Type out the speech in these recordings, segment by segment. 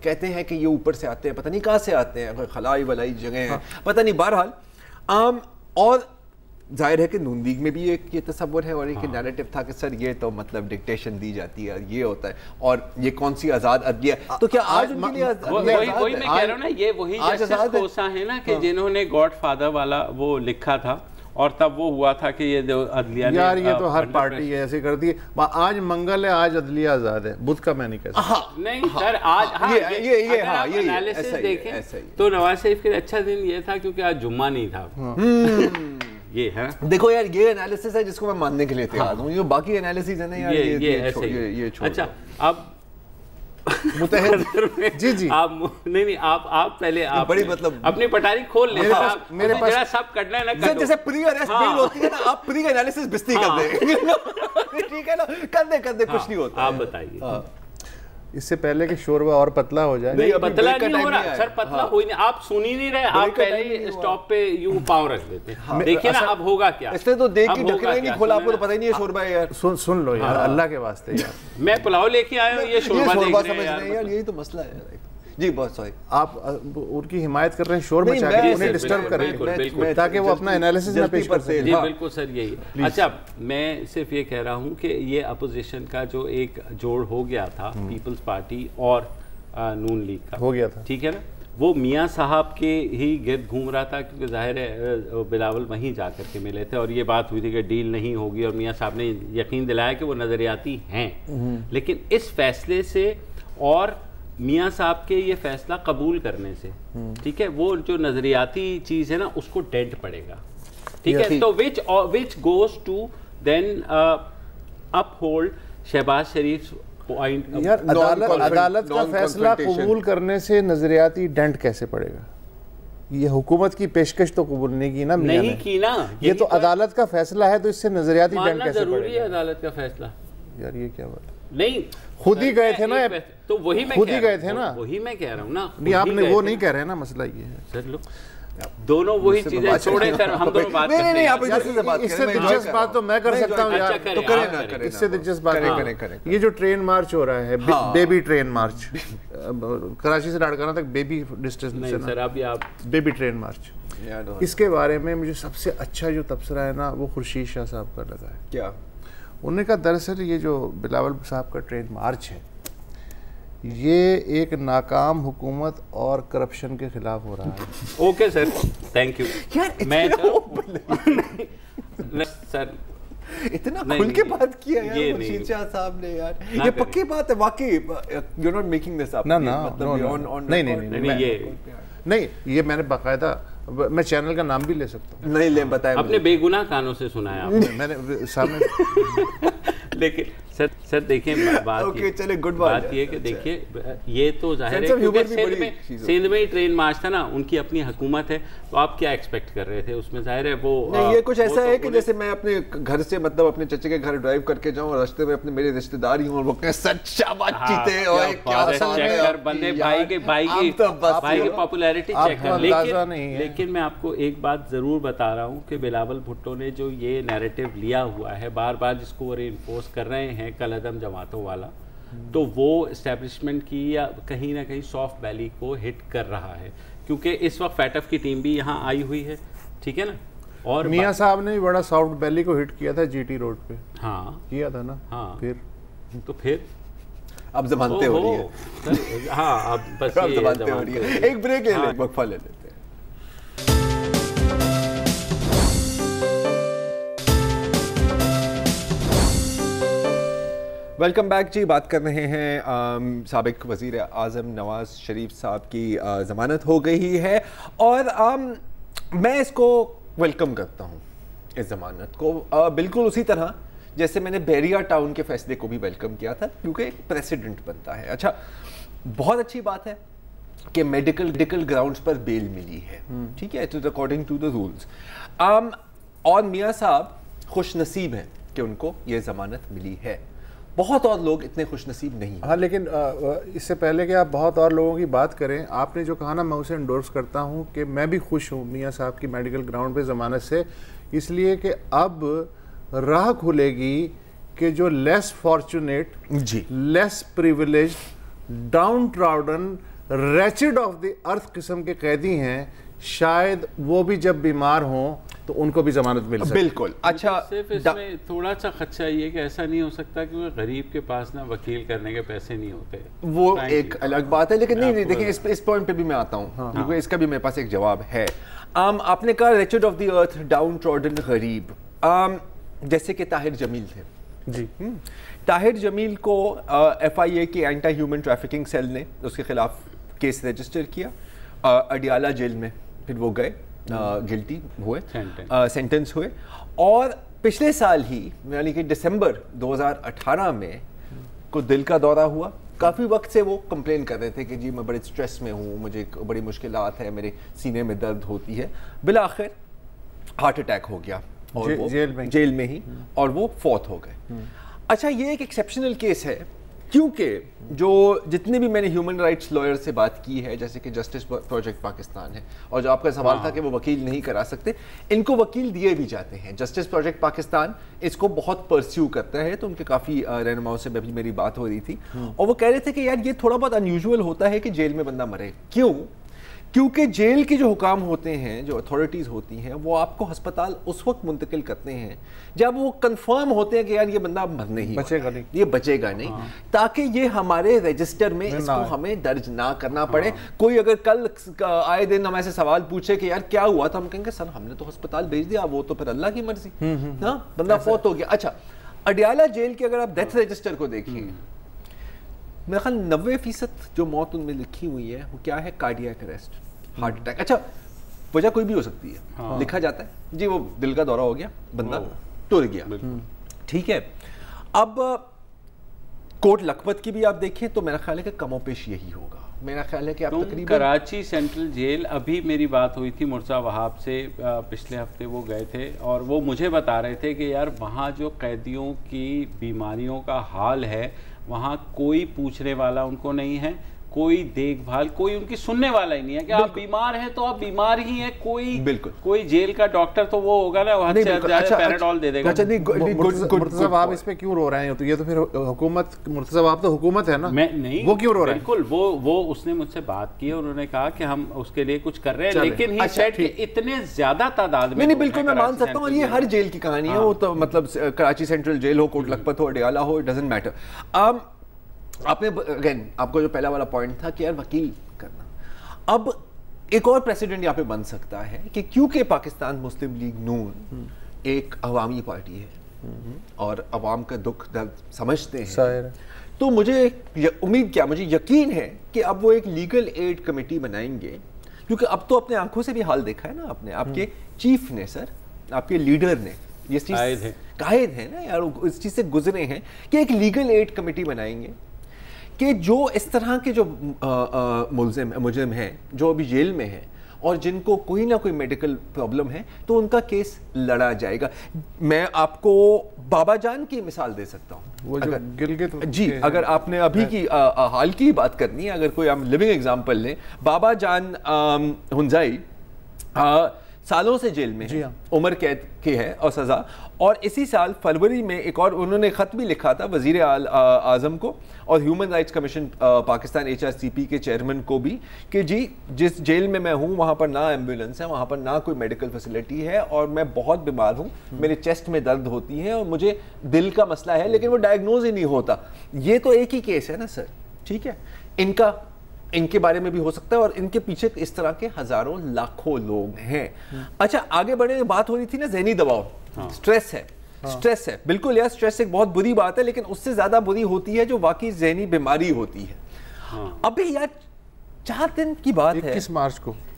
کہتے ہیں کہ یہ اوپر سے آتے ہیں, پتہ نہیں کہاں سے آتے ہیں, کوئی خلائی ولائی جگہ ہیں, پتہ نہیں. بہرحال اور ظاہر ہے کہ نون لیگ میں بھی ایک یہ تصور ہے اور ایک نیریٹو تھا کہ سر یہ تو مطلب ڈکٹیشن دی جاتی ہے, یہ ہوتا ہے, اور یہ کون سی آزاد عدلیہ. تو کیا آج ان کے لیے وہی میں کہہ رہا ہوں نا, یہ وہی جسٹس کھوسا ہے نا کہ جنہوں نے گاڈ فادر والا وہ لکھا تھا, اور تب وہ ہوا تھا کہ یہ جو عدلیہ یار یہ تو ہر پارٹی ایسے کرتی ہے. آج منگل ہے, آج عدلیہ آزاد ہے, بدھ کا میں نہیں کہہ سکتا. نہیں سر, آج یہ انالیسس دیکھیں تو نواز شریف کے اچھا دن یہ تھا کیونکہ آج جمعہ نہیں تھا. یہ ہے دیکھو یار, یہ انالیسس ہے جس کو میں ماننے کے لیے تیار ہوں. یہ باقی انالیسس ہے نا یار, یہ ایسے ہی. اچھا اب متحد جی آپ نہیں آپ پہلے آپ بڑی مطلب اپنی پٹاری کھول لیں, میرے پاس سب کرنا ہے نا, جیسے پری ارسٹ بیل ہوتی ہے نا, آپ پری انالیسس بستی کر دیں, ٹھیک ہے نا, کر دیں کچھ نہیں ہوتا. آپ بتائیے اس سے پہلے کہ شوربہ اور پتلا ہو جائے. نہیں پتلا نہیں ہو رہا سر, پتلا ہو ہی نہیں, آپ سن ہی نہیں رہے, آپ پہلے اسٹاپ پہ یوں پاؤں رکھ دیتے ہیں. دیکھیں نا اب ہوگا کیا, اس نے تو دیکھ کے ڈھکنا ہی نہیں کھولا, آپ کو تو پتہ ہی نہیں ہے شوربہ ہے یار. سن لو یار اللہ کے واسطے یار, میں پلاؤ لے کے آیا ہوں, یہ شوربہ دیکھ رہے ہیں یار, یہی تو مسئلہ ہے. جی بہت سوری, آپ ان کی حمایت کر رہے ہیں, شور مچا کے انہیں ڈسٹرب کریں تاکہ وہ اپنا انالیسس نہ پیش کر سکیں. جی بالکل سر یہی. اچھا میں صرف یہ کہہ رہا ہوں کہ یہ اپوزیشن کا جو ایک جوڑ ہو گیا تھا پیپلز پارٹی اور نون لیگ کا ہو گیا تھا, ٹھیک ہے نا, وہ میاں صاحب کے ہی گرد گھوم رہا تھا, کیونکہ ظاہر ہے بلاول وہیں جا کر کے ملے تھے اور یہ بات ہوئی تھی کہ ڈیل نہیں ہوگی, اور میاں صاحب نے یقین دلایا کہ وہ نظریاتی ہیں. لیکن اس فیصلے سے اور میاں صاحب کے یہ فیصلہ قبول کرنے سے, ٹھیک ہے, وہ جو نظریاتی چیز ہے نا اس کو ڈینٹ پڑے گا, ٹھیک ہے, تو which goes to then uphold Shahbaz Sharif point. عدالت کا فیصلہ قبول کرنے سے نظریاتی ڈینٹ کیسے پڑے گا؟ یہ حکومت کی پیشکش تو قبول نہیں کی نا, نہیں کی نا, یہ تو عدالت کا فیصلہ ہے, تو اس سے نظریاتی ڈینٹ کیسے پڑے گا؟ ضروری ہے عدالت کا فیصلہ. یار یہ کیا بات ہے, نہیں خود ہی گئے تھے نا, تو وہی میں خود ہی گئے تھے نا, وہی میں کہہ رہا ہوں نا. نہیں آپ نے وہ نہیں کہہ رہے نا, مسئلہ یہ ہے سر لو دونوں وہی چیزیں چھوڑیں سر, ہم دونوں بات کرتے ہیں. نہیں آپ سے بات اس سے دلچسپ بات تو میں کر سکتا ہوں یار, تو کریں نا, اس سے دلچسپ بات یہ جو ٹرین مارچ ہو رہا ہے, بیبی ٹرین مارچ, کراچی سے لاڑکانہ تک بیبی ڈسٹینس, نہیں سر ابھی آپ بیبی ٹرین مارچ, اس کے بارے میں مجھے سب سے اچھا جو تبصرہ ہے نا وہ خورشید شاہ صاحب کا لگا ہے. کیا انہوں نے کہا دراصل یہ جو بلاول صاحب کا ٹرین مارچ ہے یہ ایک ناکام حکومت اور کرپشن کے خلاف ہو رہا ہے. Okay sir, thank you. میں سر اتنا کھل کے بات کیا یار خورشید شاہ صاحب نے یار, یہ پکی بات ہے واقعی, you are not making this up. نہیں یہ میں نے باقاعدہ, میں چینل کا نام بھی لے سکتا ہوں. نہیں لیں, بتائیں. اپنے بے گناہ کانوں سے سنا ہے آپ نے, میں نے سامنے. لیکن سر دیکھیں بات یہ کہ دیکھیے یہ تو ظاہر ہے کیونکہ سندھ میں ہی ٹرین مارچ تھا نا, ان کی اپنی حکومت ہے, تو آپ کیا ایکسپیکٹ کر رہے تھے اس میں؟ ظاہر ہے وہ یہ کچھ ایسا ہے کہ جیسے میں اپنے گھر سے مطلب اپنے چچے کے گھر ڈرائیو کر کے جاؤں اور راستے میں اپنے میرے رشتہ دار ہی ہوں اور وہ کہیں سچا بات چیتے ہیں کیا بندے بھائی کی پاپولیرٹی چیک کر. لیکن میں آپ کو ایک بات ضرور بتا رہا ہوں کہ بلاول بھٹو نے جو یہ نیریٹو لیا ہوا ہے بار بار جس کو وہ ری انفورس کر رہے ہیں کل عدم جماعتوں والا, تو وہ اسٹیبلشمنٹ کی یا کہیں نہ کہیں سافٹ ویلی کو ہٹ کر رہا ہے, کیونکہ اس وقت فیٹف کی ٹیم بھی یہاں آئی ہوئی ہے, ٹھیک ہے نا, اور میاں صاحب نے بھی بڑا سافٹ ویلی کو ہٹ کیا تھا جی ٹی روڈ پہ. ہاں کیا تھا نا. ہاں پھر اب زبانتے ہو رہی ہے. ہاں اب بس زبانتے ہو رہی ہے. ایک بریک لے لیں, وقفہ لے لیتے ہیں. ویلکم بیک جی. بات کر رہے ہیں سابق وزیر اعظم نواز شریف صاحب کی ضمانت ہو گئی ہے, اور میں اس کو ویلکم کرتا ہوں اس ضمانت کو, بالکل اسی طرح جیسے میں نے بیریا ٹاؤن کے فیصلے کو بھی ویلکم کیا تھا, کیونکہ ایک پریسیڈنٹ بنتا ہے. اچھا بہت اچھی بات ہے کہ میڈیکل گراؤنڈز پر بیل ملی ہے, ٹھیک ہے, it is according to the rules. اور میاں صاحب خوش نصیب ہیں کہ ان کو یہ ضمانت ملی ہے. بہت اور لوگ اتنے خوش نصیب نہیں ہیں. ہاں لیکن اس سے پہلے کہ آپ بہت اور لوگوں کی بات کریں, آپ نے جو کہا نا میں اسے انڈورس کرتا ہوں کہ میں بھی خوش ہوں میاں صاحب کی میڈیکل گراؤنڈ پہ ضمانت سے, اس لیے کہ اب راہ کھلے گی کہ جو لیس فارچونیٹ, جی, less privileged, downtrodden, wretched of the earth قسم کے قیدی ہیں, شاید وہ بھی جب بیمار ہوں تو ان کو بھی ضمانت مل سکے. بالکل. اچھا, صرف اس میں تھوڑا سا خدشہ یہ کہ ایسا نہیں ہو سکتا کہ وہ غریب کے پاس نا وکیل کرنے کے پیسے نہیں ہوتے, وہ ایک الگ بات ہے, لیکن نہیں دیکھیں اس پوائنٹ پہ بھی میں آتا ہوں, کیونکہ اس کا بھی میرے پاس ایک جواب ہے. آپ نے کہا reached of the earth, down trodden, غریب, جیسے کہ طاہر جمیل تھے. جی, طاہر جمیل کو FIA کی اینٹی ہیومن ٹریفکنگ سیل نے اس کے خلاف کیس رجسٹر کیا, اڈیالہ جیل میں پھر وہ گئے, گلٹی ہوئے, سینٹنس ہوئے, اور پچھلے سال ہی یعنی کہ دسمبر 2018 میں کو دل کا دورہ ہوا. کافی وقت سے وہ کمپلین کر رہے تھے کہ جی میں بڑے سٹریس میں ہوں, مجھے بڑی مشکلات ہیں, میرے سینے میں درد ہوتی ہے. بالآخر ہارٹ اٹیک ہو گیا اور وہ جیل میں ہی, اور وہ فوت ہو گئے. اچھا, یہ ایک ایکسیپشنل کیس ہے, کیونکہ جو جتنے بھی میں نے ہیومن رائٹس لائر سے بات کی ہے, جیسے کہ جسٹس پروجیکٹ پاکستان ہے, اور جو آپ کا سوال تھا کہ وہ وکیل نہیں کرا سکتے, ان کو وکیل دیے بھی جاتے ہیں. جسٹس پروجیکٹ پاکستان اس کو بہت پرسیو کرتا ہے, تو ان کے کافی رہنماؤں سے بھی میری بات ہو رہی تھی, اور وہ کہہ رہے تھے کہ یار یہ تھوڑا بہت انیوژول ہوتا ہے کہ جیل میں بندہ مرے. کیوں؟ کیونکہ جیل کے جو حکام ہوتے ہیں, جو اتھارٹیز ہوتی ہیں, وہ آپ کو ہسپتال اس وقت منتقل کرتے ہیں جب وہ کنفرم ہوتے ہیں کہ یار یہ بندہ مرنے ہی بچے گا نہیں, یہ بچے گا نہیں, تاکہ یہ ہمارے رجسٹر میں اس کو ہمیں درج نہ کرنا پڑے. کوئی اگر کل آئے دن ہمیں سے سوال پوچھے کہ یار کیا ہوا, تو ہم کہیں گے سر ہم نے تو ہسپتال بھیج دیا, وہ تو پھر اللہ کی مرضی, ہاں بندہ فوت ہو گیا. اچھا, اڈیالہ جیل کے اگر آپ ڈیتھ رجسٹر کو دیکھیں, میرا خیال 90% جو موت ان میں لکھی ہوئی ہے وہ کیا ہے, کارڈیاک اریسٹ, ہارٹ اٹیک. اچھا, وجہ کوئی بھی ہو سکتی ہے, لکھا جاتا ہے جی وہ دل کا دورہ ہو گیا, بندہ ٹر گیا, ٹھیک ہے. اب کوٹ لکھپت کی بھی آپ دیکھیں تو میرا خیال ہے کہ کم و بیش یہی ہوگا. میرا خیال ہے کہ آپ تقریباً کراچی سینٹرل جیل, ابھی میری بات ہوئی تھی مرزا وہاب سے پچھلے ہفتے, وہ گئے تھے اور وہ مجھے بتا رہے تھے کہ یار وہاں جو قیدیوں کی بیماریوں کا حال ہے, وہاں کوئی پوچھنے والا ان کو نہیں ہے, کوئی دیکھ بھال, کوئی ان کی سننے والا ہی نہیں ہے کہ آپ بیمار ہیں تو آپ بیمار ہی ہیں. کوئی جیل کا ڈاکٹر تو وہ ہوگا نا, وہاں سے پیراڈول دے دے گا. مرتضی وہاب اس پہ کیوں رو رہے ہیں, تو یہ تو پھر حکومت, مرتضی وہاب تو حکومت ہے نا, نہیں وہ کیوں رو رہے ہیں؟ بالکل, وہ اس نے مجھ سے بات کی, انہوں نے کہا کہ ہم اس کے لیے کچھ کر رہے ہیں, لیکن ہی سیٹ کہ اتنے زیادہ تعداد میں. نہیں بالکل میں مان سکتا ہوں, اور یہ ہر جیل کی کہانی ہے, وہ تو مطلب کراچی سینٹرل جیل ہو, کوٹ لکھپت ہو, اڈیالہ ہو, اٹ ڈزنٹ میٹر. آپ نے اگین آپ کو جو پہلا والا پوائنٹ تھا کہ یار وکیل کرنا, اب ایک اور پریسیڈنٹ یہاں پہ بن سکتا ہے کہ کیونکہ پاکستان مسلم لیگ نون ایک عوامی پارٹی ہے اور عوام کا دکھ درد سمجھتے ہیں, تو مجھے امید کیا, مجھے یقین ہے کہ اب وہ ایک لیگل ایڈ کمیٹی بنائیں گے, کیونکہ اب تو اپنے آنکھوں سے بھی حال دیکھا ہے نا آپ نے, آپ کے چیف نے, سر آپ کے لیڈر نے, یہ چیز قائد ہے نا یار, اس چیز سے گزرے ہیں کہ ایک لیگل ایڈ کمیٹی بنائیں گے کہ جو اس طرح کے جو مجرم ہیں جو ابھی جیل میں ہیں اور جن کو کوئی نہ کوئی میڈیکل پرابلم ہے, تو ان کا کیس لڑا جائے گا. میں آپ کو بابا جان کی مثال دے سکتا ہوں, وہ جو گلگت, جی اگر آپ نے ابھی کی حال کی بات کرنی ہے, اگر کوئی ہم لیونگ ایگزامپل لیں, بابا جان ہنزائی سالوں سے جیل میں ہے, عمر قید کی ہے اور سزا, اور اسی سال فروری میں ایک اور انہوں نے خط بھی لکھا تھا وزیر اعظم کو اور human rights commission Pakistan HRCP کے چیئرمین کو بھی, کہ جی جس جیل میں میں ہوں وہاں پر نہ ایمبولینس ہے, وہاں پر نہ کوئی میڈیکل فیسلٹی ہے, اور میں بہت بیمار ہوں, میرے چیسٹ میں درد ہوتی ہے اور مجھے دل کا مسئلہ ہے, لیکن وہ ڈائگنوز ہی نہیں ہوتا. یہ تو ایک ہی کیس ہے نا سر, ٹھیک ہے, ان کے بارے میں بھی ہو سکتا ہے, اور ان کے پیچھے اس طرح کے ہزاروں لاکھوں لوگ ہیں. اچھا آگے بڑھنے بات ہو رہی تھی نا ذہنی دباؤ, سٹریس ہے, سٹریس ہے, بالکل یار سٹریس ایک بہت بری بات ہے, لیکن اس سے زیادہ بری ہوتی ہے جو واقعی ذہنی بیماری ہوتی ہے. ابھی یار 4 دن کی بات ہے,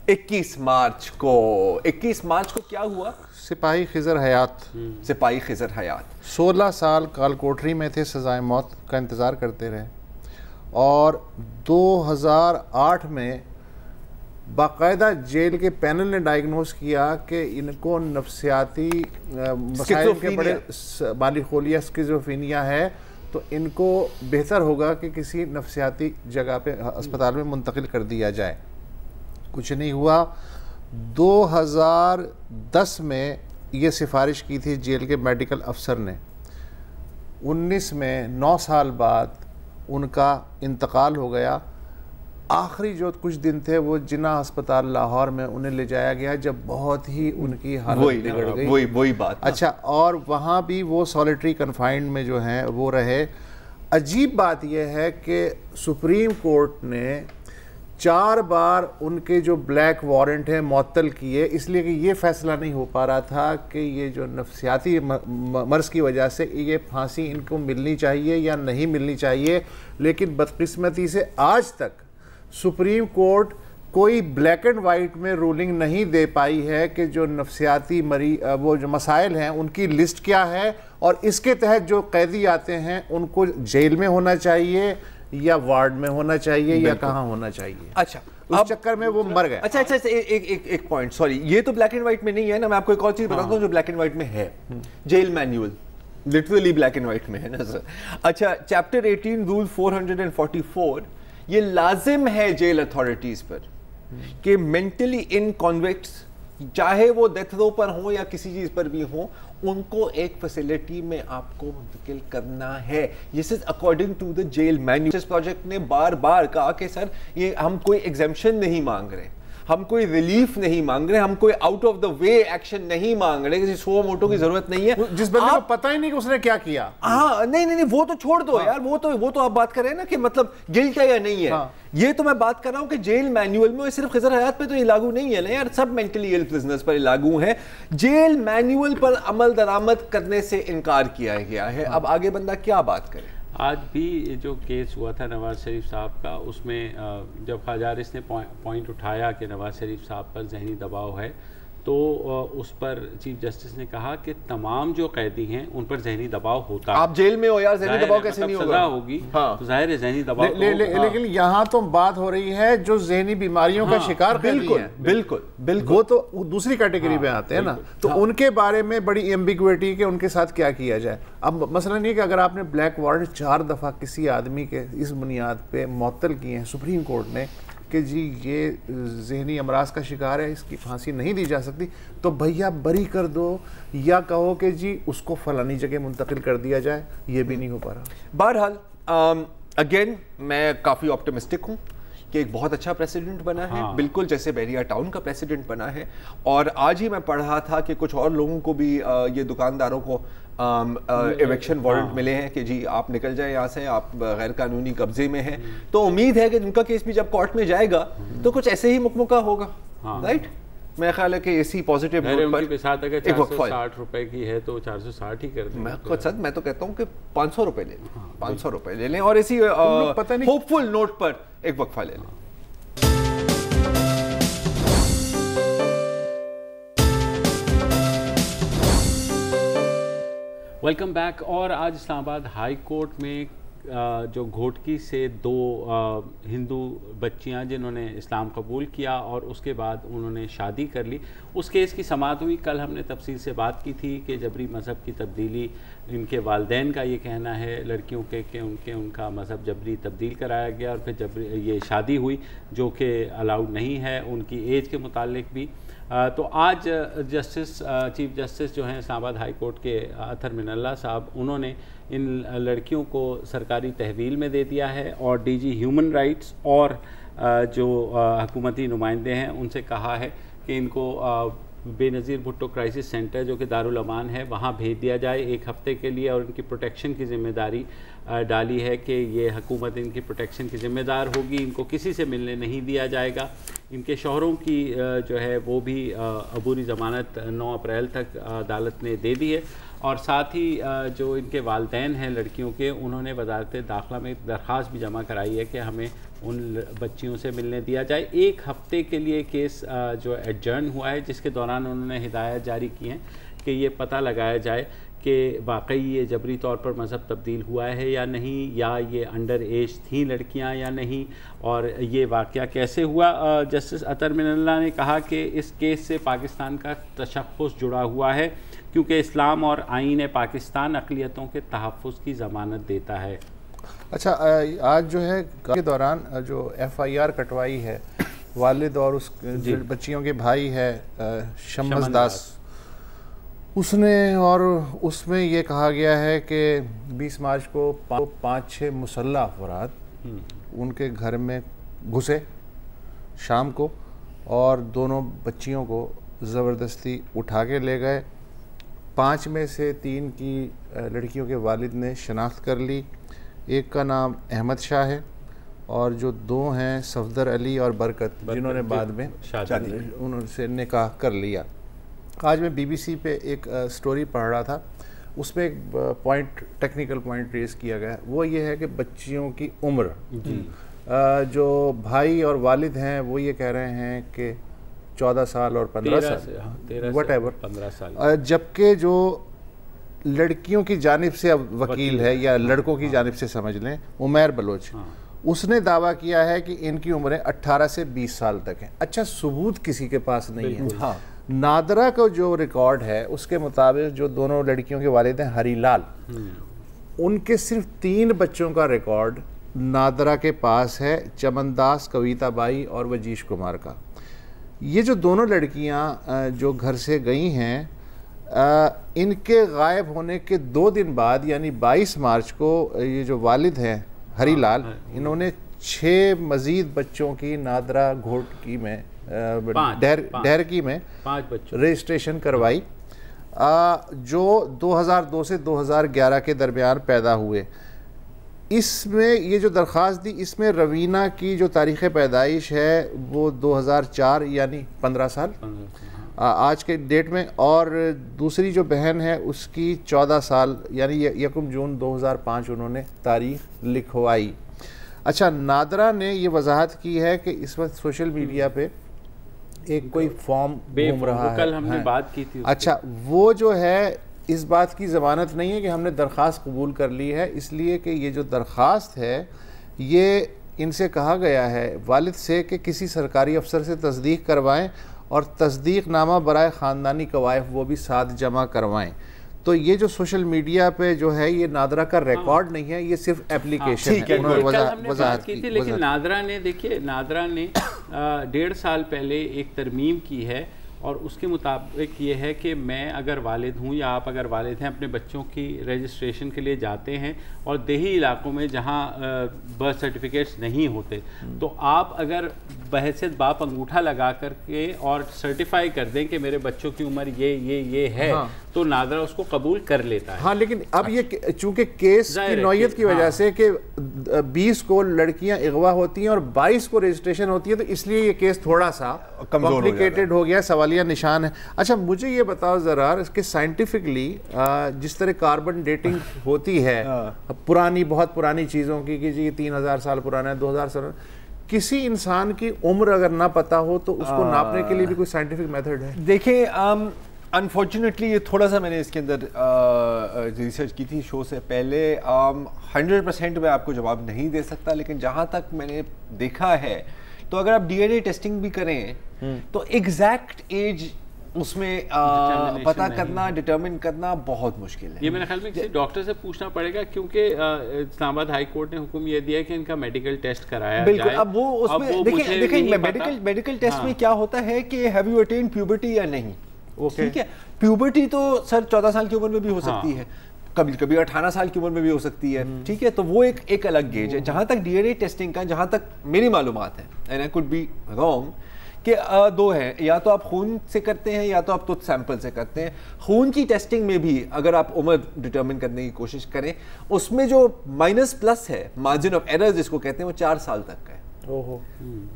21 مارچ کو کیا ہوا, سپاہی خضر حیات 16 سال کال کوٹری میں تھے, سزائے موت کا انتظار کرتے رہے, اور 2008 میں باقاعدہ جیل کے پینل نے ڈائگنوز کیا کہ ان کو نفسیاتی مسائل کے بڑے بالیخولیا اسکیزوفرینیا ہے, تو ان کو بہتر ہوگا کہ کسی نفسیاتی جگہ پہ اسپتال میں منتقل کر دیا جائے. کچھ نہیں ہوا. 2010 میں یہ سفارش کی تھی جیل کے میڈیکل افسر نے, 19 میں 9 سال بعد ان کا انتقال ہو گیا. آخری جو کچھ دن تھے وہ جناح ہسپتال لاہور میں انہیں لے جایا گیا جب بہت ہی ان کی حالت بگڑ گئی. وہی بات. اچھا, اور وہاں بھی وہ سولیٹری کنفائنڈ میں جو ہیں وہ رہے. عجیب بات یہ ہے کہ سپریم کورٹ نے 4 بار ان کے جو بلیک وارنٹ ہیں معطل کیے, اس لیے کہ یہ فیصلہ نہیں ہو پا رہا تھا کہ یہ جو نفسیاتی مرض کی وجہ سے یہ پھانسی ان کو ملنی چاہیے یا نہیں ملنی چاہیے. لیکن بدقسمتی سے آج تک سپریم کورٹ کوئی بلیک اینڈ وائٹ میں رولنگ نہیں دے پائی ہے کہ جو نفسیاتی وہ جو مسائل ہیں ان کی لسٹ کیا ہے, اور اس کے تحت جو قیدی آتے ہیں ان کو جیل میں ہونا چاہیے یا وارڈ میں ہونا چاہیے یا کہاں ہونا چاہیے. اچھا, اس چکر میں وہ مر گئے. اچھا ایک پوائنٹ, سوری, یہ تو بلیک اینڈ وائٹ میں نہیں ہے نا, میں آپ کو ایک اور چیز بتاتا ہوں جو بلیک اینڈ وائٹ میں ہے. Jail manual literally black and white میں ہے نا سر. اچھا, چیپٹر 18 رول 444 یہ لازم ہے جیل اتھارٹیز پر کہ مینٹلی ان کنوکٹس چاہے وہ ڈیتھ رو پر ہوں یا کسی چیز پر بھی ہوں, ان کو ایک فیسلٹی میں آپ کو منتقل کرنا ہے. This is according to the jail manual. اس پروجیکٹ نے بار بار کہا کہ سر یہ ہم کوئی ایگزیمپشن نہیں مانگ رہے, ہم کوئی ریلیف نہیں مانگ رہے, ہم کوئی out of the way action نہیں مانگ رہے, کسی سو موٹو کی ضرورت نہیں ہے. جس بندے کو پتہ ہی نہیں کہ اس نے کیا کیا. ہاں نہیں وہ تو چھوڑ دو یار, وہ تو آپ بات کر رہے ہیں نا کہ مطلب گلٹ ہے یا نہیں ہے. یہ تو میں بات کر رہا ہوں کہ جیل مینیول میں صرف خضر حیات پہ تو یہ لاگو نہیں ہے نا یار, سب مینٹلی ایل پرزنرز پر لاگو ہیں. جیل مینیول پر عمل درآمد کرنے سے انکار کیا گیا ہے. اب آگے بندہ کیا بات کرے. آج بھی جو کیس ہوا تھا نواز شریف صاحب کا, اس میں جب خواجہ حارث نے پوائنٹ اٹھایا کہ نواز شریف صاحب پر ذہنی دباؤ ہے, تو اس پر چیف جسٹس نے کہا کہ تمام جو قیدی ہیں ان پر ذہنی دباؤ ہوتا ہے. آپ جیل میں ہو یار, ذہنی دباؤ کیسے نہیں ہوگا؟ سزا ہوگی تو ظاہر ہے ذہنی دباؤ. لیکن یہاں تو بات ہو رہی ہے جو ذہنی بیماریوں کا شکار قیدی ہیں. بالکل وہ تو دوسری کیٹیگری میں آتے ہیں نا, تو ان کے بارے میں بڑی ایمبیگویٹی کہ ان کے ساتھ کیا کیا جائے. اب مسئلہ نہیں ہے کہ اگر آپ نے بلیک وارنٹ 4 دفعہ کسی آدمی کے اس بنیاد پہ معطل کیے ہیں سپریم کورٹ نے کہ جی یہ ذہنی امراض کا شکار ہے, اس کی پھانسی نہیں دی جا سکتی, تو بھیا بری کر دو یا کہو کہ جی اس کو فلانی جگہ منتقل کر دیا جائے. یہ بھی نہیں ہو پا رہا. بہرحال اگین میں کافی آپٹیمسٹک ہوں کہ ایک بہت اچھا پریسیڈنٹ بنا ہے, بالکل جیسے بحریہ ٹاؤن کا پریسیڈنٹ بنا ہے. اور آج ہی میں پڑھ رہا تھا کہ کچھ اور لوگوں کو بھی یہ دکانداروں کو ایویکشن وارنٹ ملے ہیں کہ جی آپ نکل جائیں یہاں سے, آپ غیر قانونی قبضے میں ہیں. تو امید ہے کہ ان کا کیس بھی جب کورٹ میں جائے گا تو کچھ ایسے ہی مکمکہ ہوگا, رائٹ. میرا خیال ہے کہ اسی پازیٹیو نوٹ پر کے ساتھ اگر 460 روپے کی ہے تو 460 ہی کر دیں. میں تو کہتا ہوں کہ 500 روپے لے لیں, 500 روپے لے لیں, اور اسی ہوپ فل نوٹ پر ایک وقفہ لے لیں. Welcome back. اور آج اسلام آباد ہائی کورٹ میں جو گھوٹکی سے 2 ہندو بچیاں جنہوں نے اسلام قبول کیا اور اس کے بعد انہوں نے شادی کر لی, اس کیس کی سماعت ہوئی. کل ہم نے تفصیل سے بات کی تھی کہ جبری مذہب کی تبدیلی, ان کے والدین کا یہ کہنا ہے لڑکیوں کے کہ ان کا مذہب جبری تبدیل کرایا گیا اور پھر یہ شادی ہوئی جو کہ الاؤڈ نہیں ہے ان کی ایج کے متعلق بھی. تو آج چیف جسٹس جو ہیں اسلام آباد ہائی کورٹ کے اطہر من اللہ صاحب, انہوں نے ان لڑکیوں کو سرکاری تحویل میں دے دیا ہے, اور ڈی جی ہیومن رائٹس اور جو حکومتی نمائندے ہیں ان سے کہا ہے کہ ان کو بے نظیر بھٹو کرائسس سینٹر جو کہ دارالامان ہے وہاں بھیج دیا جائے 1 ہفتے کے لیے, اور ان کی پروٹیکشن کی ذمہ داری ڈالی ہے کہ یہ حکومت ان کی پروٹیکشن کی ذمہ دار ہوگی, ان کو کسی سے ملنے نہیں دیا جائے گا. ان کے شوہروں کی جو ہے وہ بھی عبوری ضمانت 9 اپریل تک عدالت نے دے دی ہے, اور ساتھ ہی جو ان کے والدین ہیں لڑکیوں کے, انہوں نے وزارت داخلہ میں ایک درخواست بھی جمع کرائی ہے کہ ہمیں ان بچیوں سے ملنے دیا جائے. 1 ہفتے کے لیے کیس جو ایڈجرن ہوا ہے, جس کے دوران انہوں نے ہدایت جاری کی ہیں کہ یہ پتہ لگایا جائے کہ واقعی یہ جبری طور پر مذہب تبدیل ہوا ہے یا نہیں, یا یہ انڈر ایج تھیں لڑکیاں یا نہیں, اور یہ واقعہ کیسے ہوا. جسٹس اطہر من اللہ نے کہا کہ اس کیس سے پاکستان کا تشخص جڑا ہوا ہے کیونکہ اسلام اور آئین پاکستان اقلیتوں کے تحفظ کی ضمانت دیتا ہے. اچھا, آج جو ہے کے دوران جو FIR کٹوائی ہے والد اور اس بچیوں کے بھائی ہے شمس داس, اس نے اور اس میں یہ کہا گیا ہے کہ 20 مارچ کو 5-6 مسلح افراد ان کے گھر میں گھسے شام کو اور دونوں بچیوں کو زبردستی اٹھا کے لے گئے. 5 میں سے 3 کی لڑکیوں کے والد نے شناخت کر لی. ایک کا نام احمد شاہ ہے اور جو 2 ہیں صفدر علی اور برکت, جنہوں نے بعد میں انہوں سے نکاح کر لیا. آج میں BBC پہ ایک سٹوری پڑھ رہا تھا, اس میں ایک پوائنٹ, ٹیکنیکل پوائنٹ ریز کیا گیا, وہ یہ ہے کہ بچیوں کی عمر, جو بھائی اور والد ہیں وہ یہ کہہ رہے ہیں کہ 14 سال اور 15 سال وٹ ایور, 15 سال, جبکہ جو لڑکیوں کی جانب سے اب وکیل ہے یا لڑکوں کی جانب سے سمجھ لیں, عمیر بلوچ, اس نے دعویٰ کیا ہے کہ ان کی عمریں 18 سے 20 سال تک ہیں. اچھا, ثبوت کسی کے پاس نہیں ہے. نادرہ کا جو ریکارڈ ہے اس کے مطابق جو دونوں لڑکیوں کے والد ہیں ہری لال, ان کے صرف 3 بچوں کا ریکارڈ نادرہ کے پاس ہے, چمن داس, کویتا بائی اور وجیش کمار کا. یہ جو دونوں لڑکیاں جو گھر سے گئی ہیں, ان کے غائب ہونے کے 2 دن بعد یعنی 22 مارچ کو یہ جو والد ہیں ہری لال, انہوں نے 6 مزید بچوں کی نادرہ گھوٹکی میں ڈہرکی میں 5 بچوں رجسٹریشن کروائی, جو 2002 سے 2011 کے درمیان پیدا ہوئے. اس میں یہ جو درخواست دی, اس میں روینہ کی جو تاریخ پیدائش ہے وہ 2004 یعنی 15 سال آج کے ڈیٹ میں, اور دوسری جو بہن ہے اس کی 14 سال یعنی 1 جون 2005 انہوں نے تاریخ لکھوائی. اچھا, نادرہ نے یہ وضاحت کی ہے کہ اس وقت سوشل میڈیا پہ ایک کوئی فارم گھوم رہا ہے, کل ہم نے بات کی تھی. اچھا, وہ جو ہے اس بات کی ضمانت نہیں ہے کہ ہم نے درخواست قبول کر لی ہے, اس لیے کہ یہ جو درخواست ہے یہ ان سے کہا گیا ہے والد سے کہ کسی سرکاری افسر سے تصدیق کروائیں اور تصدیق نامہ برائے خاندانی قوائف وہ بھی ساتھ جمع کروائیں. تو یہ جو سوشل میڈیا پہ جو ہے یہ نادرہ کا ریکارڈ نہیں ہے, یہ صرف اپلیکیشن ہے. انہوں نے وضاحت کی تھی, لیکن نادرہ نے دیکھیے, نادرہ نے 1.5 سال پہلے ایک ترمیم کی ہے اور اس کے مطابق یہ ہے کہ میں اگر والد ہوں یا آپ اگر والد ہیں, اپنے بچوں کی رجسٹریشن کے لیے جاتے ہیں اور دیہی علاقوں میں جہاں برتھ سرٹیفکیٹس نہیں ہوتے, تو آپ اگر بحیثیت باپ انگوٹھا لگا کر کے اور سرٹیفائی کر دیں کہ میرے بچوں کی عمر یہ ہے, تو نادرہ اس کو قبول کر لیتا ہے. ہاں, لیکن اب یہ چونکہ کیس کی نوعیت کی وجہ سے کہ 20 کو لڑکیاں اغوا ہوتی ہیں اور 22 کو رجسٹریشن ہوتی ہے, تو اس لیے یہ کیس تھوڑا سا کمپلیکیٹڈ ہو گیا, سوالیہ نشان ہے. اچھا, مجھے یہ بتاؤ ذرا کہ سائنٹیفکلی جس طرح کاربن ڈیٹنگ ہوتی ہے پرانی, بہت پرانی چیزوں کی, کہ جی 3000 سال پرانا ہے, 2000 سال, کسی انسان کی عمر اگر نہ پتا ہو تو اس کو ناپنے کے لیے بھی کوئی سائنٹیفک میتھڈ ہے؟ دیکھیں, انفارچونیٹلی یہ تھوڑا سا میں نے اس کے اندر ریسرچ کی تھی شو سے پہلے, 100% میں آپ کو جواب نہیں دے سکتا, لیکن جہاں تک میں نے دیکھا ہے تو اگر آپ ڈی این اے ٹیسٹنگ بھی کریں تو ایگزیکٹ ایج اس میں پتہ کرنا, ڈٹرمن کرنا بہت مشکل ہے. یہ میرے خیال میں کسی ڈاکٹر سے پوچھنا پڑے گا, کیونکہ اسلام آباد ہائی کورٹ نے حکم یہ دیا کہ ان کا میڈیکل ٹیسٹ کرایا جائے. بالکل, اب وہ اس میں دیکھیں میڈیکل ٹیسٹ میں کیا ہوتا ہے کہ ہیو یو اٹینڈ پیوبرٹی یا نہیں. ٹھیک ہے, پیوبرٹی تو سر 14 سال کی عمر میں بھی ہو سکتی ہے, کبھی کبھی 18 سال کی عمر میں بھی ہو سکتی ہے. ٹھیک ہے, تو وہ ایک الگ گیج ہے. جہاں تک ڈی این اے ٹیسٹنگ کا, جہاں تک میری معلومات ہیں, and I could be wrong, کہ 2 ہیں, یا تو آپ خون سے کرتے ہیں یا تو آپ ٹوتھ سیمپل سے کرتے ہیں. خون کی ٹیسٹنگ میں بھی اگر آپ عمر ڈٹرمن کرنے کی کوشش کریں, اس میں جو مائنس پلس ہے, مارجن آف ایرر جس کو کہتے ہیں, وہ 4 سال تک کا ہے.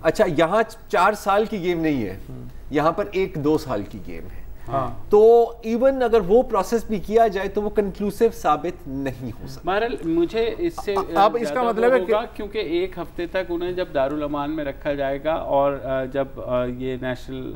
اچھا, یہاں 4 سال کی گیم نہیں ہے, یہاں پر 1-2 سال کی گیم ہے. تو ایون اگر وہ پروسیس بھی کیا جائے تو وہ کنکلوسیو ثابت نہیں ہو سکتا. بہرحال مجھے اس سے اب اس کا مطلب ہے کیونکہ 1 ہفتے تک انہیں جب دارالامان میں رکھا جائے گا اور جب یہ national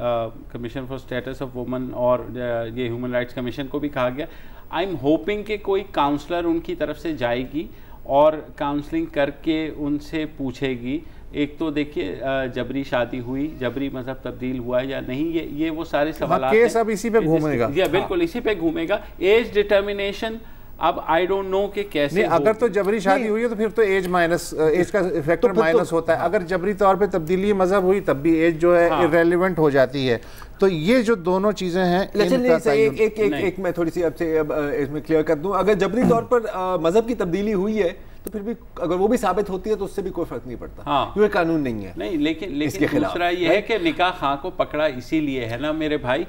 commission for status of women اور یہ ہیومن رائٹس کمیشن کو بھی کہا گیا, آئی ایم ہوپنگ کہ کوئی کاؤنسلر ان کی طرف سے جائے گی اور کاؤنسلنگ کر کے ان سے پوچھے گی. ایک تو دیکھیے جبری شادی ہوئی, جبری مذہب تبدیل ہوا ہے یا نہیں, یہ وہ سارے سوالات کیس اب اسی پہ گھومے گا. بالکل اسی پہ گھومے گا. ایج ڈٹرمنیشن اب آئی ڈونٹ نو کہ کیسے. اگر تو جبری شادی ہوئی ہے تو پھر تو ایج کا فیکٹر مائنس ہوتا ہے. اگر جبری طور پہ تبدیلی مذہب ہوئی تب بھی ایج جو ہے irrelevant ہو جاتی ہے. تو یہ جو دونوں چیزیں ہیں, ایک میں تھوڑی سی اب سے اس میں کلیئر کر دوں. اگر جبری طور پر مذہب کی تبدیلی ہوئی ہے تو پھر بھی اگر وہ بھی ثابت ہوتی ہے تو اس سے بھی کوئی فرق نہیں پڑتا, کیونکہ قانون نہیں ہے. نہیں, لیکن دوسرا یہ ہے کہ نکاح خواہ کو پکڑا اسی لیے ہے نا میرے بھائی,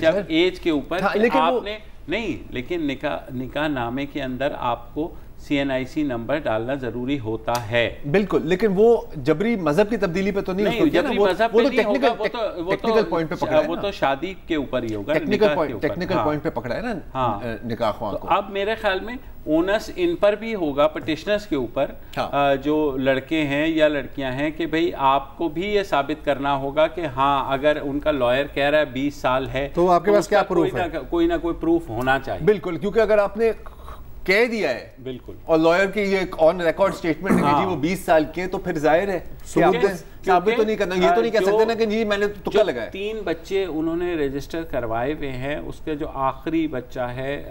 جب ایج کے اوپر آپ نے نہیں, لیکن نکاح نامے کے اندر آپ کو CNIC نمبر ڈالنا ضروری ہوتا ہے. بالکل, لیکن وہ جبری مذہب کی تبدیلی پہ تو نہیں, جبری مذہب پہ نہیں ہوگا, وہ تو شادی کے اوپر ہی ہوگا, ٹیکنیکل پوائنٹ پہ پکڑا ہے نا نکاح خواہ کو. اب میرے خیال میں اونس ان پر بھی ہوگا, پٹیشنرز کے اوپر, جو لڑکے ہیں یا لڑکیاں ہیں, کہ بھئی آپ کو بھی یہ ثابت کرنا ہوگا کہ ہاں اگر ان کا لائر کہہ رہا ہے 20 سال ہے تو آپ کے پاس کیا پروف ہے, کوئی نہ کوئی پروف ہونا چاہیے. بالکل, کیونکہ اگر آپ نے کہہ دیا ہے بالکل اور لائر کی یہ آن ریکارڈ سٹیٹمنٹ ہے کہ جی وہ 20 سال کے, تو پھر ظاہر ہے ثابت تو نہیں کرنا, یہ تو نہیں کہہ سکتے نا کہ جی میں نے تکا لگایا. 3 بچے انہوں نے رجسٹر کروائے ہوئے ہیں, اس کے جو آخری بچہ ہے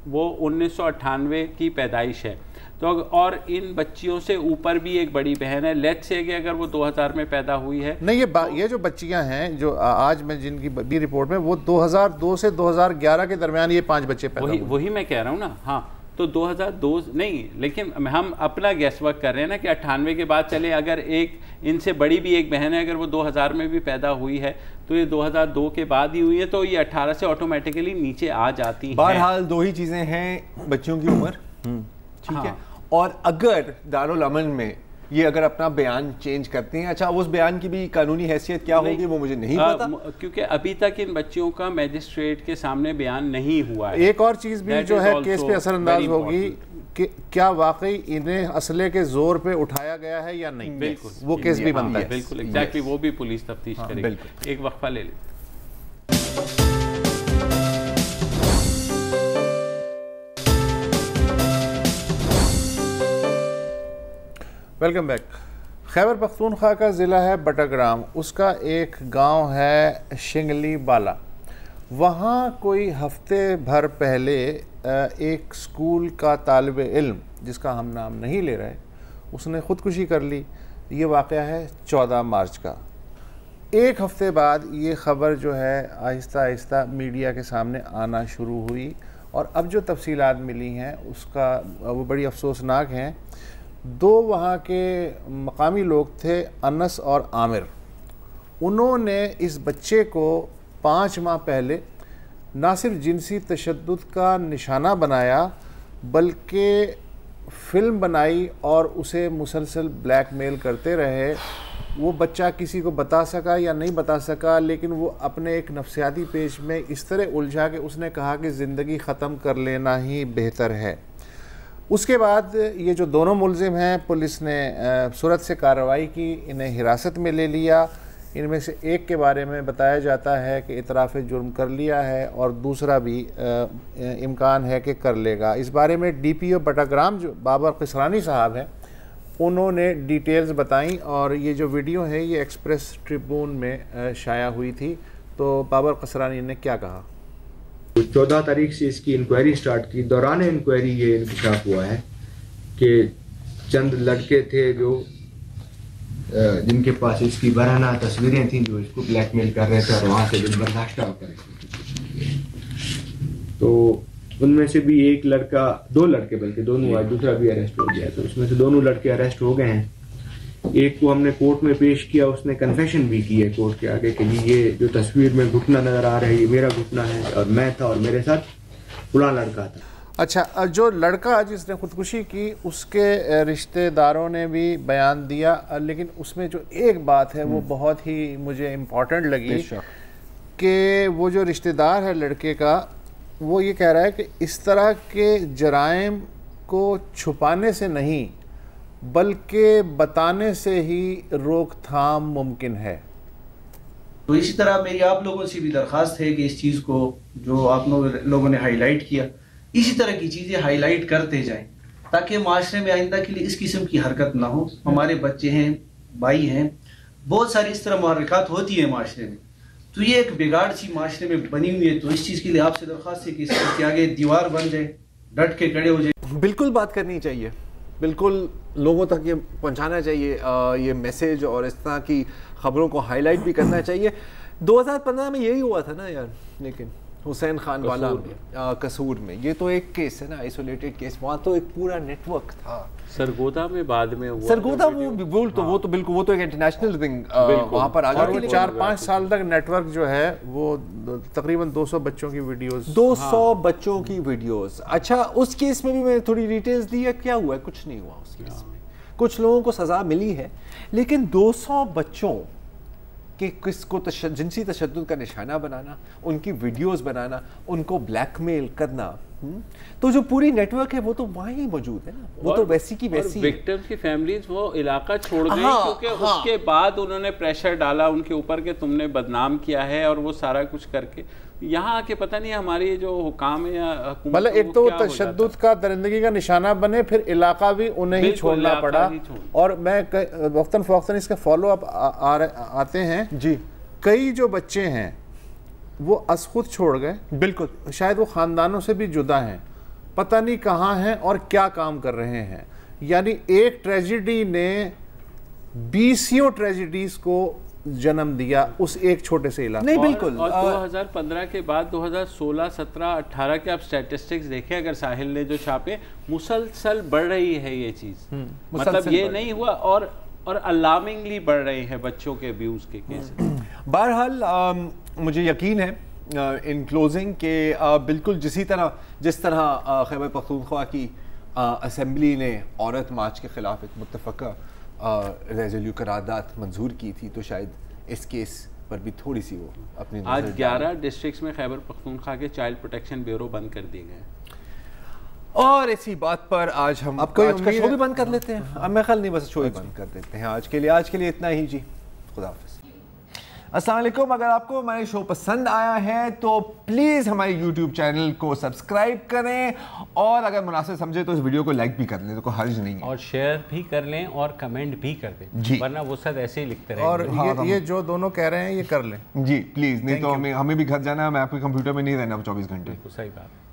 وہ 1998 کی پیدائش ہے, تو اور ان بچیوں سے اوپر بھی ایک بڑی بہن ہے. لیٹ سے کہ اگر وہ 2000 میں پیدا ہوئی ہے, نہیں یہ جو بچیاں ہیں جو آج میں جن کی بھی رپورٹ میں, وہ 2002 سے 2011 کے درمیان یہ 5 بچے پیدا ہوئے. وہی میں کہہ رہا ہوں نا. ہاں, تو 2002 نہیں, لیکن ہم اپنا گیس ورک کر رہے ہیں نا کہ 98 کے بعد چلے, اگر ایک ان سے بڑی بھی ایک بہن ہے, اگر وہ 2000 میں بھی پیدا ہوئی ہے تو یہ 2002 کے بعد ہی ہوئی ہے, تو یہ 18 سے آٹومیٹیکلی نیچے آ جاتی ہیں. بہرحال 2 ہی چیزیں ہیں, بچوں کی عمر, ٹھیک ہے, اور اگر دارالامن میں یہ اگر اپنا بیان چینج کرتے ہیں, اچھا اس بیان کی بھی قانونی حیثیت کیا ہوگی وہ مجھے نہیں پتا, کیونکہ ابھی تک ان بچیوں کا میجسٹریٹ کے سامنے بیان نہیں ہوا ہے. ایک اور چیز بھی جو ہے کیس پہ اثر انداز ہوگی کہ کیا واقعی انہیں اسلحے کے زور پہ اٹھایا گیا ہے یا نہیں. بالکل, وہ کیس بھی بنتا ہے. بالکل ایگزیکٹلی, وہ بھی پولیس تفتیش کرے گی. ایک وقفہ لے لیں. Welcome back. خیبر پختونخوا کا ضلع ہے بٹاگرام, اس کا ایک گاؤں ہے شنگلی بالا. وہاں کوئی ہفتے بھر پہلے ایک اسکول کا طالب علم, جس کا ہم نام نہیں لے رہے, اس نے خودکشی کر لی. یہ واقعہ ہے 14 مارچ کا. ایک ہفتے بعد یہ خبر جو ہے آہستہ آہستہ میڈیا کے سامنے آنا شروع ہوئی, اور اب جو تفصیلات ملی ہیں اس کا وہ بڑی افسوسناک ہیں. 2 وہاں کے مقامی لوگ تھے, انس اور عامر. انہوں نے اس بچے کو 5 ماہ پہلے نہ صرف جنسی تشدد کا نشانہ بنایا بلکہ فلم بنائی اور اسے مسلسل بلیک میل کرتے رہے. وہ بچہ کسی کو بتا سکا یا نہیں بتا سکا, لیکن وہ اپنے ایک نفسیاتی پیچ میں اس طرح الجھا کہ اس نے کہا کہ زندگی ختم کر لینا ہی بہتر ہے. اس کے بعد یہ جو دونوں ملزم ہیں, پولیس نے سرعت سے کارروائی کی, انہیں حراست میں لے لیا. ان میں سے ایک کے بارے میں بتایا جاتا ہے کہ اعتراف جرم کر لیا ہے, اور دوسرا بھی امکان ہے کہ کر لے گا. اس بارے میں DPO بٹاگرام جو بابر قصرانی صاحب ہیں, انہوں نے ڈیٹیلز بتائیں, اور یہ جو ویڈیو ہے یہ ایکسپریس ٹریبون میں شائع ہوئی تھی. تو بابر قصرانی نے کیا کہا؟ 14 تاریخ سے اس کی انکوائری سٹارٹ کی. دوران انکوائری یہ انکشاف ہوا ہے کہ چند لڑکے تھے جو جن کے پاس اس کی برہنہ تصویریں تھیں, جو اس کو بلیک میل کر رہے تھے اور وہاں سے دن برداشتہ ہو کر. تو ان میں سے بھی ایک لڑکا, 2 لڑکے بلکہ دونوں آج, دوسرا بھی اریسٹ ہو گیا. تو اس میں سے دونوں لڑکے اریسٹ ہو گئے ہیں. ایک کو ہم نے کورٹ میں پیش کیا, اس نے کنفیشن بھی کی ہے کورٹ کے آگے کہ یہ جو تصویر میں گھٹنا نظر آ رہا ہے یہ میرا گھٹنا ہے, اور میں تھا اور میرے ساتھ فلاں لڑکا تھا. اچھا, جو لڑکا جس نے خودکشی کی اس کے رشتہ داروں نے بھی بیان دیا, لیکن اس میں جو ایک بات ہے وہ بہت ہی مجھے امپورٹنٹ لگی کہ وہ جو رشتہ دار ہے لڑکے کا, وہ یہ کہہ رہا ہے کہ اس طرح کے جرائم کو چھپانے سے نہیں بلکہ بتانے سے ہی روک تھام ممکن ہے. تو اسی طرح میری آپ لوگوں سے بھی درخواست ہے کہ اس چیز کو جو آپ لوگوں نے ہائی لائٹ کیا, اسی طرح کی چیزیں ہائی لائٹ کرتے جائیں تاکہ معاشرے میں آئندہ کے لیے اس قسم کی حرکت نہ ہو. ہمارے بچے ہیں, بھائی ہیں, بہت ساری اس طرح محرکات ہوتی ہیں معاشرے میں, تو یہ ایک بگاڑ سی معاشرے میں بنی ہوئی ہے. تو اس چیز کے لیے آپ سے درخواست ہے کہ اس کے آگے دیوار بن جائے ڈٹ کے کھڑے ہو جائیں. بالکل بات کرنی چاہیے, بالکل لوگوں تک یہ پہنچانا چاہیے یہ میسیج, اور اس طرح کی خبروں کو ہائی لائٹ بھی کرنا چاہیے. 2015 میں یہی ہوا تھا نا یار, لیکن حسین خان والا قصور میں یہ تو ایک کیس ہے نا, آئسولیٹڈ کیس. وہاں تو ایک پورا نیٹ ورک تھا. سرگودا میں بعد میں ہوا, سرگودا وہ تو بالکل وہ تو ایک انٹرنیشنل تھنگ وہاں پر آ گئی. 4-5 سال تک نیٹ ورک جو ہے وہ تقریباً 200 بچوں کی ویڈیوز, 200 بچوں کی ویڈیوز. اچھا اس کیس میں بھی میں نے تھوڑی ڈیٹیلز دی ہے. کیا ہوا ہے؟ کچھ نہیں ہوا اس کیس میں. کچھ لوگوں کو سزا ملی ہے, لیکن 200 بچوں کہ کس کو جنسی تشدد کا نشانہ بنانا, ان کی ویڈیوز بنانا, ان کو بلیک میل کرنا, تو جو پوری نیٹ ورک ہے وہ تو وہاں ہی موجود ہے نا, وہ تو ویسی کی ویسی. وکٹمز کی فیملیز وہ علاقہ چھوڑ گئی کیونکہ اس کے بعد انہوں نے پریشر ڈالا ان کے اوپر کہ تم نے بدنام کیا ہے, اور وہ سارا کچھ کر کے یہاں آ کے پتہ نہیں ہماری جو حکام ہے یا حکومت, مطلب ایک تو تشدد کا درندگی کا نشانہ بنے, پھر علاقہ بھی انہیں ہی چھوڑنا پڑا. اور میں وقتاً فوقتاً اس کے فالو اپ آتے ہیں. جی, کئی جو بچے ہیں وہ از خود چھوڑ گئے, بالکل شاید وہ خاندانوں سے بھی جدا ہیں, پتہ نہیں کہاں ہیں اور کیا کام کر رہے ہیں. یعنی ایک ٹریجڈی نے 20 ٹریجڈیز کو جنم دیا اس ایک چھوٹے سے علاقے. نہیں بالکل. اور 2015 کے بعد 2016, 17, 18 کے آپ سٹیٹسٹکس دیکھیں اگر ساحل نے جو چھاپے, مسلسل بڑھ رہی ہے یہ چیز. مطلب یہ نہیں ہوا, اور الارمنگلی بڑھ رہی ہے بچوں کے ابیوز کے کیس. بہرحال مجھے یقین ہے ان کلوزنگ کہ بالکل جس طرح خیبر پختونخوا کی اسمبلی نے عورت مارچ کے خلاف ایک متفقہ ریزولو قرارداد منظور کی تھی, تو شاید اس کیس پر بھی تھوڑی سی وہ اپنی آج 11 ڈسٹرکٹس میں خیبر پختونخوا کے چائلڈ پروٹیکشن بیورو بند کر دیے گئے. اور اسی بات پر آج ہم آج کا شو بھی بند کر لیتے ہیں. اب میں خیال نہیں, بس شو ہی بند کر دیتے ہیں آج کے لیے اتنا ہی. جی خدا حافظ. السلام علیکم. اگر آپ کو ہمارے شو پسند آیا ہے تو پلیز ہمارے یوٹیوب چینل کو سبسکرائب کریں, اور اگر مناسب سمجھے تو اس ویڈیو کو لائک بھی کر لیں, تو کوئی حرج نہیں ہے, اور شیئر بھی کر لیں اور کمنٹ بھی کر دیں, ورنہ وہ سب ایسے ہی لکھتے رہیں. اور یہ جو دونوں کہہ رہے ہیں یہ کر لیں جی پلیز, نہیں تو ہمیں بھی گھر جانا ہے, میں آپ کے کمپیوٹر میں نہیں رہنا 24 گھنٹے. صحیح بات.